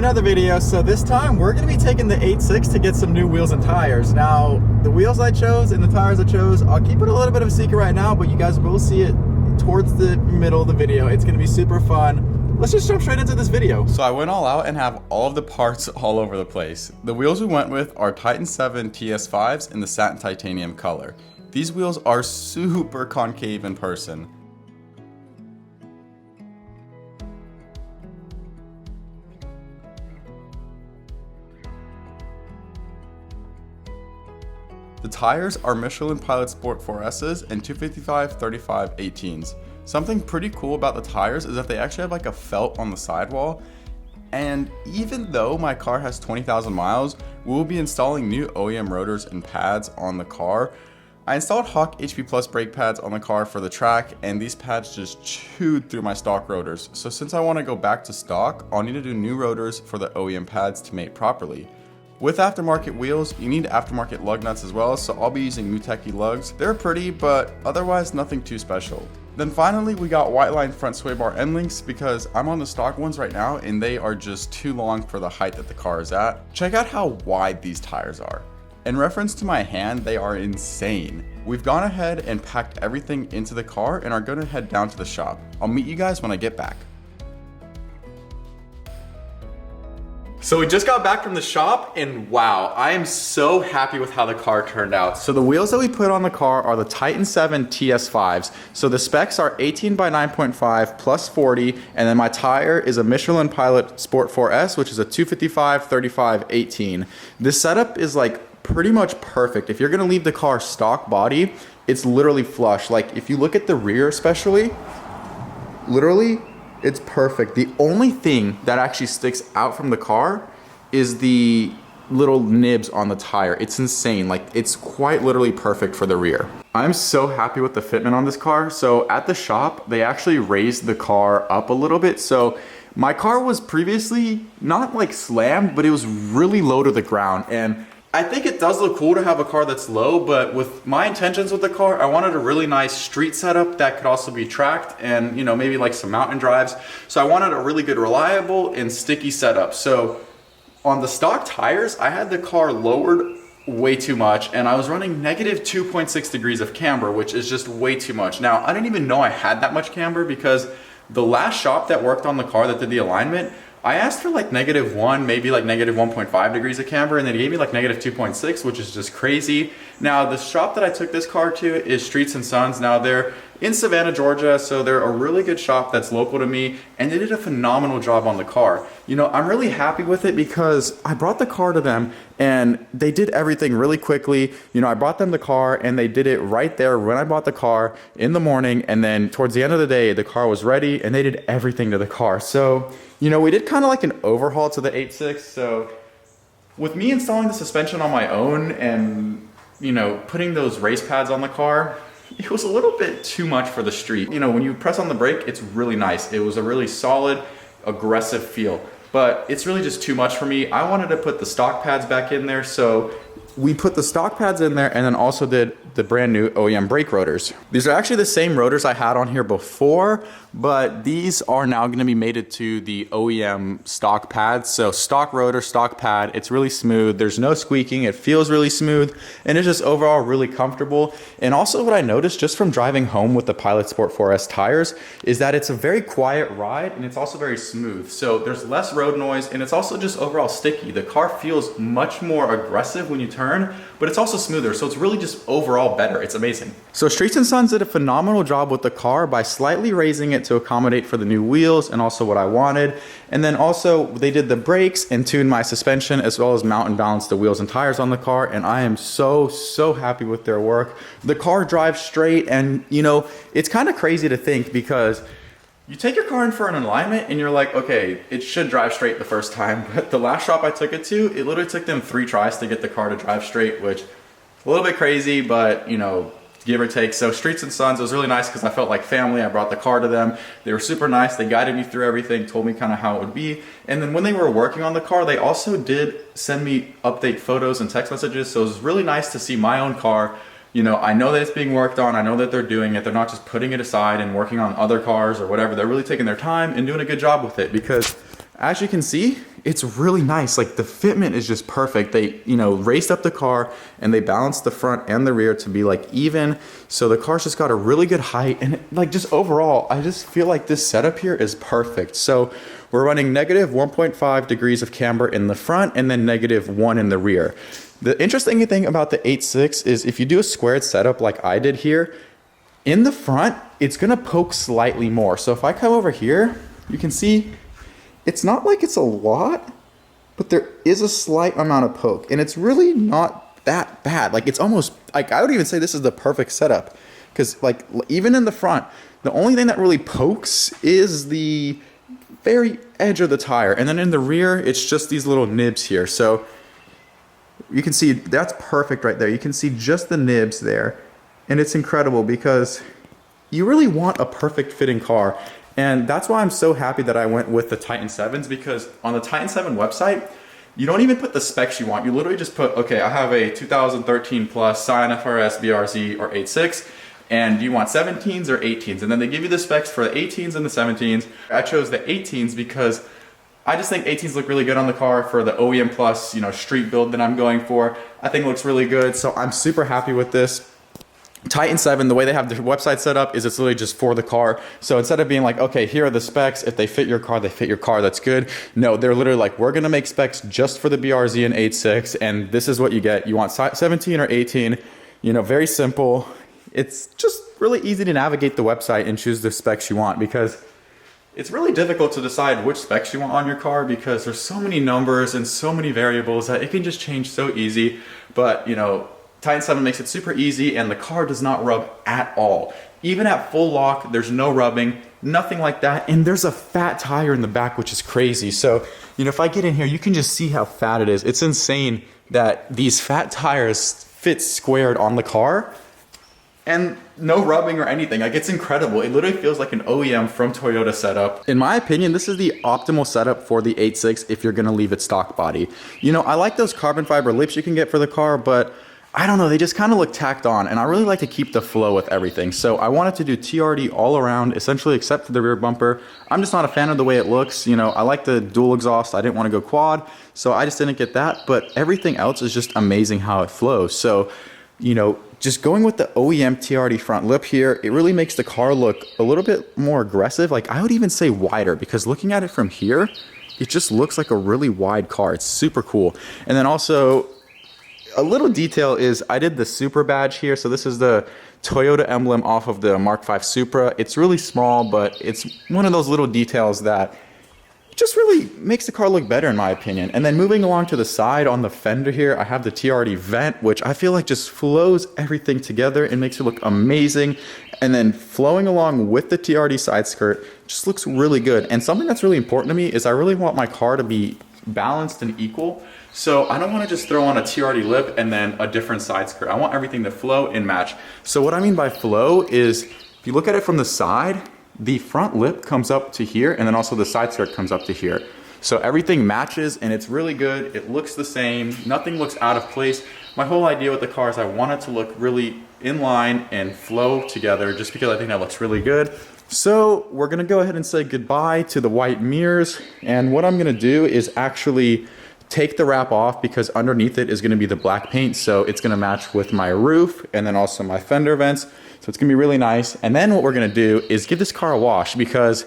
another video. So this time we're going to be taking the 8.6 to get some new wheels and tires. Now, the wheels I chose and the tires I chose, I'll keep it a little bit of a secret right now, but you guys will see it towards the middle of the video. It's going to be super fun. Let's just jump straight into this video. So I went all out and have all of the parts all over the place. The wheels we went with are Titan7 T-S5s in the satin titanium color. These wheels are super concave in person. The tires are Michelin Pilot Sport 4Ss and 255/35 18s. Something pretty cool about the tires is that they actually have like a felt on the sidewall. And even though my car has 20,000 miles, we will be installing new OEM rotors and pads on the car. I installed Hawk HP Plus brake pads on the car for the track, and these pads just chewed through my stock rotors. So since I want to go back to stock, I'll need to do new rotors for the OEM pads to mate properly. With aftermarket wheels, you need aftermarket lug nuts as well, so I'll be using Muteki lugs. They're pretty, but otherwise nothing too special. Then finally, we got white line front sway bar end links because I'm on the stock ones right now and they are just too long for the height that the car is at. Check out how wide these tires are. In reference to my hand, they are insane. We've gone ahead and packed everything into the car and are gonna head down to the shop. I'll meet you guys when I get back. So we just got back from the shop and wow, I am so happy with how the car turned out. So the wheels that we put on the car are the Titan7 T-S5s. So the specs are 18 by 9.5 plus 40, and then my tire is a Michelin Pilot Sport 4S, which is a 255/35 18. This setup is like pretty much perfect. If you're gonna leave the car stock body, it's literally flush. Like if you look at the rear especially, literally, it's perfect. The only thing that actually sticks out from the car is the little nibs on the tire. It's insane. Like it's quite literally perfect for the rear. I'm so happy with the fitment on this car. So at the shop, they actually raised the car up a little bit. So my car was previously not like slammed, but it was really low to the ground. And I think it does look cool to have a car that's low, but with my intentions with the car, I wanted a really nice street setup that could also be tracked and, you know, maybe like some mountain drives. So I wanted a really good, reliable and sticky setup. So on the stock tires, I had the car lowered way too much and I was running negative 2.6 degrees of camber, which is just way too much. Now, I didn't even know I had that much camber because the last shop that worked on the car that did the alignment, I asked for like -1, maybe like -1.5 degrees of camber, and then he gave me like -2.6, which is just crazy. Now, the shop that I took this car to is Streets and Sons. Now, they're in Savannah, Georgia, so they're a really good shop that's local to me, and they did a phenomenal job on the car. You know, I'm really happy with it because I brought the car to them, and they did everything really quickly. You know, I brought them the car, and they did it right there when I bought the car in the morning, and then towards the end of the day, the car was ready, and they did everything to the car. So, you know, we did kind of like an overhaul to the 8.6, so with me installing the suspension on my own and, you know, putting those race pads on the car, it was a little bit too much for the street. You know, when you press on the brake, it's really nice. It was a really solid, aggressive feel, but it's really just too much for me. I wanted to put the stock pads back in there, so we put the stock pads in there and then also did the brand new OEM brake rotors. These are actually the same rotors I had on here before, but these are now gonna be mated to the OEM stock pads. So stock rotor, stock pad, it's really smooth. There's no squeaking, it feels really smooth, and it's just overall really comfortable. And also what I noticed just from driving home with the Pilot Sport 4S tires is that it's a very quiet ride and it's also very smooth. So there's less road noise and it's also just overall sticky. The car feels much more aggressive when you turn, but it's also smoother. So it's really just overall better. It's amazing. So Streets and Sons did a phenomenal job with the car by slightly raising it to accommodate for the new wheels and also what I wanted. And then also they did the brakes and tuned my suspension as well as mount and balance the wheels and tires on the car. And I am so happy with their work. The car drives straight, and you know, it's kind of crazy to think because you take your car in for an alignment and you're like, okay, it should drive straight the first time. But the last shop I took it to, it literally took them 3 tries to get the car to drive straight, which a little bit crazy, but you know, give or take. So Streets and Sons, it was really nice because I felt like family. I brought the car to them. They were super nice. They guided me through everything, told me kind of how it would be. And then when they were working on the car, they also did send me update photos and text messages. So it was really nice to see my own car. You know, I know that it's being worked on. I know that they're doing it. They're not just putting it aside and working on other cars or whatever. They're really taking their time and doing a good job with it because as you can see, it's really nice. Like the fitment is just perfect. They, you know, raised up the car and they balanced the front and the rear to be like even. So the car's just got a really good height, and like just overall, I just feel like this setup here is perfect. So we're running negative 1.5 degrees of camber in the front and then negative 1 in the rear. The interesting thing about the 8.6 is if you do a squared setup like I did here, in the front, it's gonna poke slightly more. So if I come over here, you can see it's not like it's a lot, but there is a slight amount of poke, and it's really not that bad. Like it's almost, like I would even say this is the perfect setup, because like even in the front, the only thing that really pokes is the very edge of the tire, and then in the rear, it's just these little nibs here. So you can see that's perfect right there. You can see just the nibs there. And it's incredible because you really want a perfect fitting car. And that's why I'm so happy that I went with the Titan 7s, because on the Titan 7 website, you don't even put the specs you want. You literally just put, okay, I have a 2013 plus Scion FRS, BRZ, or 8.6, and do you want 17s or 18s? And then they give you the specs for the 18s and the 17s. I chose the 18s because I just think 18s look really good on the car for the OEM plus, you know, street build that I'm going for. I think it looks really good, so I'm super happy with this. Titan 7, the way they have their website set up is it's literally just for the car. So instead of being like, okay, here are the specs, if they fit your car, they fit your car, that's good. No, they're literally like, we're gonna make specs just for the BRZ and 8.6, and this is what you get. You want 17 or 18, you know, very simple. It's just really easy to navigate the website and choose the specs you want, because it's really difficult to decide which specs you want on your car because there's so many numbers and so many variables that it can just change so easy. But, you know, Titan 7 makes it super easy, and the car does not rub at all. Even at full lock, there's no rubbing, nothing like that. And there's a fat tire in the back, which is crazy. So, you know, if I get in here, you can just see how fat it is. It's insane that these fat tires fit squared on the car and no rubbing or anything. Like, it's incredible. It literally feels like an OEM from Toyota setup. In my opinion, this is the optimal setup for the 8.6 if you're gonna leave it stock body. You know, I like those carbon fiber lips you can get for the car, but I don't know, they just kind of look tacked on, and I really like to keep the flow with everything. So I wanted to do TRD all around, essentially except for the rear bumper. I'm just not a fan of the way it looks. You know, I like the dual exhaust. I didn't want to go quad, so I just didn't get that. But everything else is just amazing how it flows. So, you know, just going with the OEM TRD front lip here, it really makes the car look a little bit more aggressive. Like, I would even say wider, because looking at it from here, it just looks like a really wide car. It's super cool. And then also, a little detail is I did the Supra badge here. So this is the Toyota emblem off of the Mark V Supra. It's really small, but it's one of those little details that just really makes the car look better in my opinion. And then moving along to the side on the fender here, I have the TRD vent, which I feel like just flows everything together and makes it look amazing. And then flowing along with the TRD side skirt just looks really good. And something that's really important to me is I really want my car to be balanced and equal. So I don't want to just throw on a TRD lip and then a different side skirt. I want everything to flow and match. So what I mean by flow is, if you look at it from the side, the front lip comes up to here, and then also the side skirt comes up to here. So everything matches, and it's really good. It looks the same. Nothing looks out of place. My whole idea with the car is I want it to look really in line and flow together, just because I think that looks really good. So we're gonna go ahead and say goodbye to the white mirrors. And what I'm gonna do is actually take the wrap off, because underneath it is gonna be the black paint. So it's gonna match with my roof and then also my fender vents. So it's gonna be really nice. And then what we're gonna do is give this car a wash, because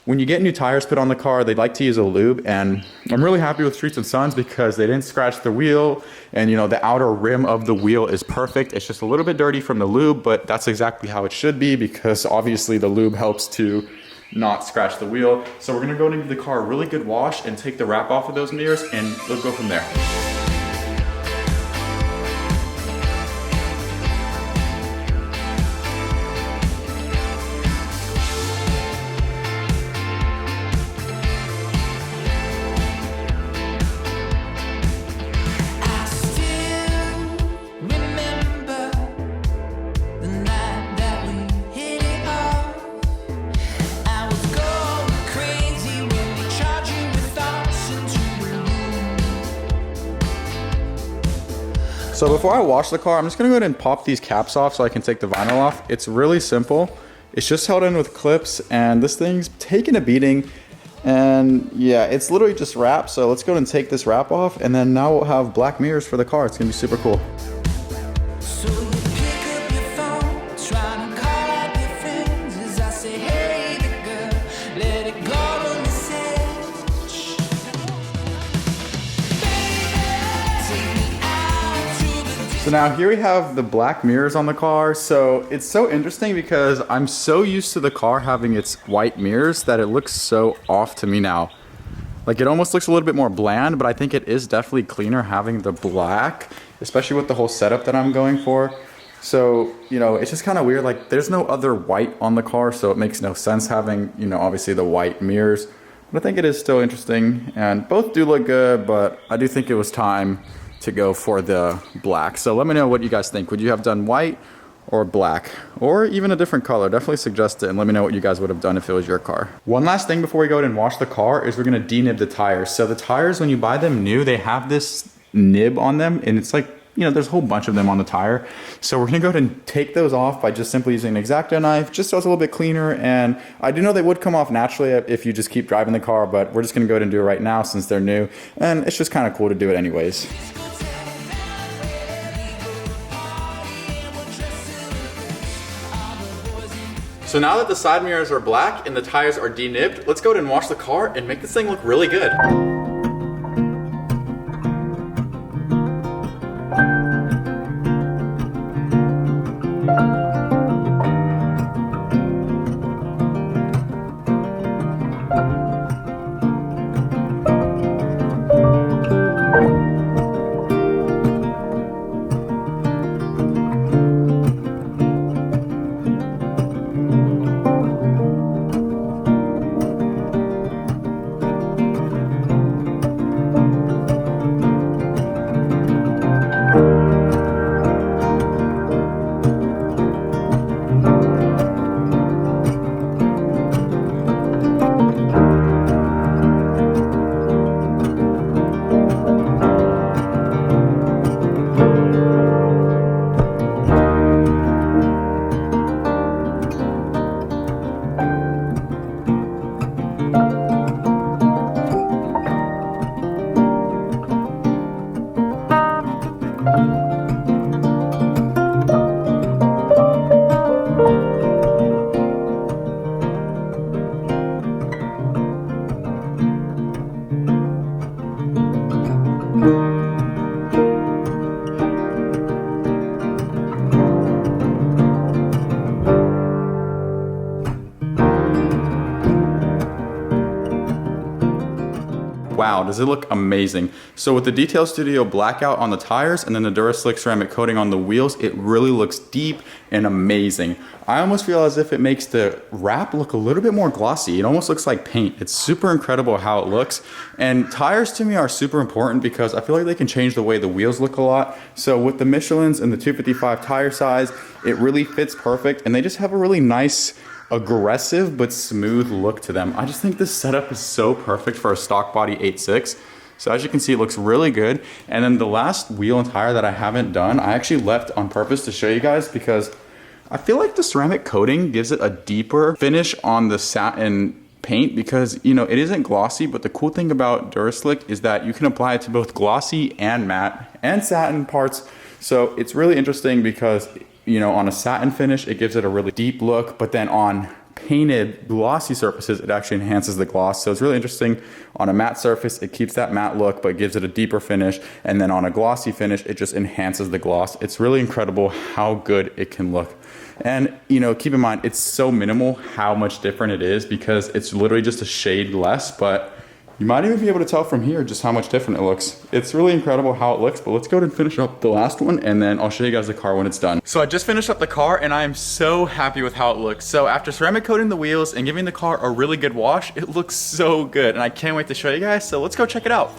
when you get new tires put on the car, they like to use a lube. And I'm really happy with Streets and Sons because they didn't scratch the wheel. And you know, the outer rim of the wheel is perfect. It's just a little bit dirty from the lube, but that's exactly how it should be, because obviously the lube helps to not scratch the wheel. So we're gonna go and give the car a really good wash and take the wrap off of those mirrors, and we'll go from there. So before I wash the car, I'm just gonna go ahead and pop these caps off so I can take the vinyl off. It's really simple. It's just held in with clips, and this thing's taking a beating. And yeah, it's literally just wrap. So let's go ahead and take this wrap off, and then now we'll have black mirrors for the car. It's gonna be super cool. So now here we have the black mirrors on the car. So it's so interesting because I'm so used to the car having its white mirrors that it looks so off to me now. Like, it almost looks a little bit more bland, but I think it is definitely cleaner having the black, especially with the whole setup that I'm going for. So, you know, it's just kind of weird. Like, there's no other white on the car, so it makes no sense having, you know, obviously the white mirrors. But I think it is still interesting, and both do look good, but I do think it was time to go for the black. So let me know what you guys think. Would you have done white or black, or even a different color? Definitely suggest it and let me know what you guys would have done if it was your car. One last thing before we go ahead and wash the car is we're gonna denib the tires. So the tires, when you buy them new, they have this nib on them, and it's like, you know, there's a whole bunch of them on the tire. So we're gonna go ahead and take those off by just simply using an X-Acto knife, just so it's a little bit cleaner. And I do know they would come off naturally if you just keep driving the car, but we're just gonna go ahead and do it right now since they're new. And it's just kind of cool to do it anyways. So now that the side mirrors are black and the tires are denibbed, let's go ahead and wash the car and make this thing look really good. Wow, does it look amazing. So with the Detail Studio blackout on the tires and then the Duraslick ceramic coating on the wheels, it really looks deep and amazing. I almost feel as if it makes the wrap look a little bit more glossy. It almost looks like paint. It's super incredible how it looks. And tires to me are super important because I feel like they can change the way the wheels look a lot. So with the Michelins and the 255 tire size, it really fits perfect, and they just have a really nice, aggressive but smooth look to them. I just think this setup is so perfect for a stock body 8.6. So as you can see, it looks really good. And then the last wheel and tire that I haven't done, I actually left on purpose to show you guys because I feel like the ceramic coating gives it a deeper finish on the satin paint because, you know, it isn't glossy, but the cool thing about Duraslick is that you can apply it to both glossy and matte and satin parts. So it's really interesting because, you know, on a satin finish, it gives it a really deep look, but then on painted glossy surfaces, it actually enhances the gloss. So it's really interesting. On a matte surface, it keeps that matte look, but gives it a deeper finish. And then on a glossy finish, it just enhances the gloss. It's really incredible how good it can look. And, you know, keep in mind, it's so minimal how much different it is because it's literally just a shade less, but you might even be able to tell from here just how much different it looks. It's really incredible how it looks, but let's go ahead and finish up the last one and then I'll show you guys the car when it's done. So I just finished up the car and I am so happy with how it looks. So after ceramic coating the wheels and giving the car a really good wash, it looks so good and I can't wait to show you guys. So let's go check it out.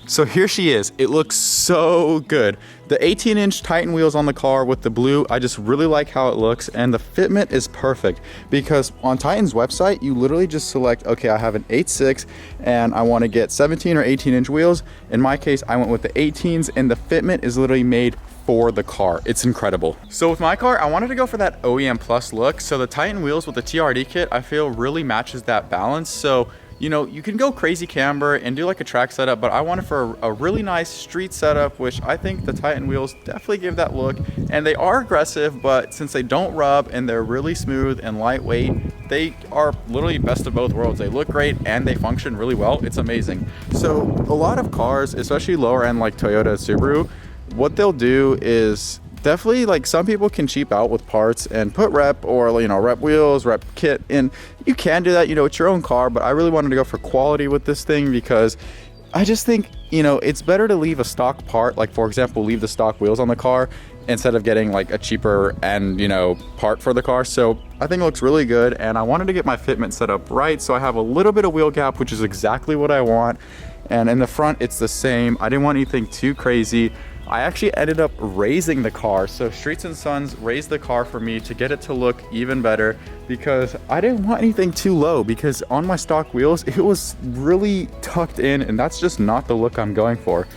So here she is. It looks so good. The 18-inch Titan wheels on the car with the blue, I just really like how it looks, and the fitment is perfect because on Titan's website, you literally just select, okay, I have an 8.6 and I want to get 17 or 18-inch wheels. In my case, I went with the 18s, and the fitment is literally made for the car. It's incredible. So with my car, I wanted to go for that OEM Plus look. So the Titan wheels with the TRD kit, I feel really matches that balance. So you know, you can go crazy camber and do like a track setup, but I wanted for a really nice street setup, which I think the Titan wheels definitely give that look. And they are aggressive, but since they don't rub and they're really smooth and lightweight, they are literally best of both worlds. They look great and they function really well. It's amazing. So a lot of cars, especially lower end like Toyota and Subaru, what they'll do is definitely, like, some people can cheap out with parts and put rep or, you know, rep wheels, rep kit, and you can do that, you know, it's your own car. But I really wanted to go for quality with this thing because I just think, you know, it's better to leave a stock part, like for example, leave the stock wheels on the car instead of getting like a cheaper and, you know, part for the car. So I think it looks really good, and I wanted to get my fitment set up right so I have a little bit of wheel gap, which is exactly what I want. And in the front it's the same. I didn't want anything too crazy. I actually ended up raising the car. So Streets and Sons raised the car for me to get it to look even better, because I didn't want anything too low, because on my stock wheels, it was really tucked in, and that's just not the look I'm going for.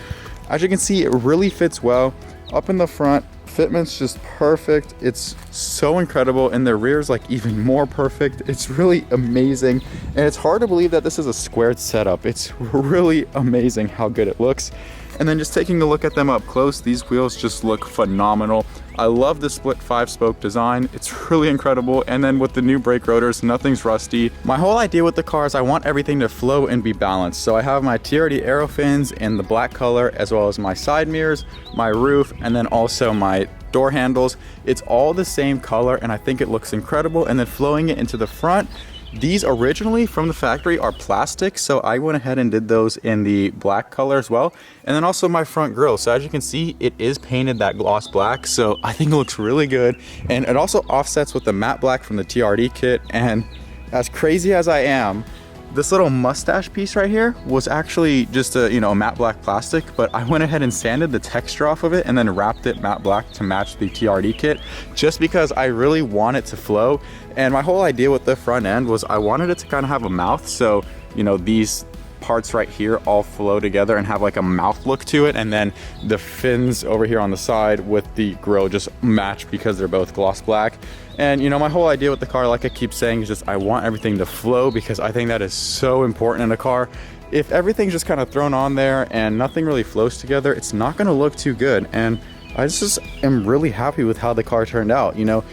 As you can see, it really fits well. Up in the front, fitment's just perfect. It's so incredible, and the rear's like even more perfect. It's really amazing, and it's hard to believe that this is a squared setup. It's really amazing how good it looks. And then just taking a look at them up close, these wheels just look phenomenal. I love the split 5-spoke design. It's really incredible. And then with the new brake rotors, nothing's rusty. My whole idea with the car is I want everything to flow and be balanced. So I have my TRD aero fins in the black color, as well as my side mirrors, my roof, and then also my door handles. It's all the same color, and I think it looks incredible. And then flowing it into the front, these originally from the factory are plastic, so I went ahead and did those in the black color as well. And then also my front grille. So as you can see, it is painted that gloss black, so I think it looks really good. And it also offsets with the matte black from the TRD kit. And as crazy as I am, this little mustache piece right here was actually just a, you know, matte black plastic, but I went ahead and sanded the texture off of it and then wrapped it matte black to match the TRD kit, just because I really want it to flow. And my whole idea with the front end was I wanted it to kind of have a mouth, so, you know, these parts right here all flow together and have like a mouth look to it, and then the fins over here on the side with the grille just match because they're both gloss black. And, you know, my whole idea with the car, like I keep saying, is just I want everything to flow, because I think that is so important in a car. If everything's just kind of thrown on there and nothing really flows together, it's not going to look too good. And I just am really happy with how the car turned out. You know,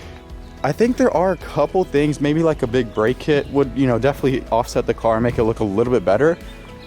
I think there are a couple things, maybe like a big brake kit would, you know, definitely offset the car and make it look a little bit better.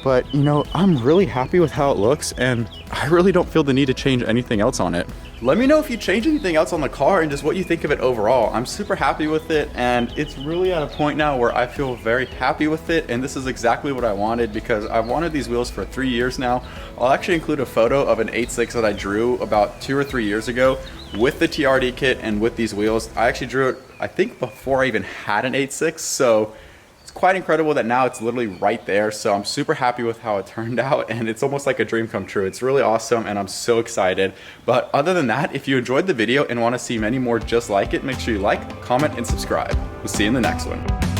But, you know, I'm really happy with how it looks, and I really don't feel the need to change anything else on it. Let me know if you change anything else on the car and just what you think of it overall. I'm super happy with it, and it's really at a point now where I feel very happy with it, and this is exactly what I wanted, because I've wanted these wheels for 3 years now. I'll actually include a photo of an 8.6 that I drew about 2 or 3 years ago with the TRD kit and with these wheels. I actually drew it, I think, before I even had an 8.6, so it's quite incredible that now it's literally right there. So I'm super happy with how it turned out, and it's almost like a dream come true. It's really awesome, and I'm so excited. But other than that, if you enjoyed the video and want to see many more just like it, make sure you like, comment, and subscribe. We'll see you in the next one.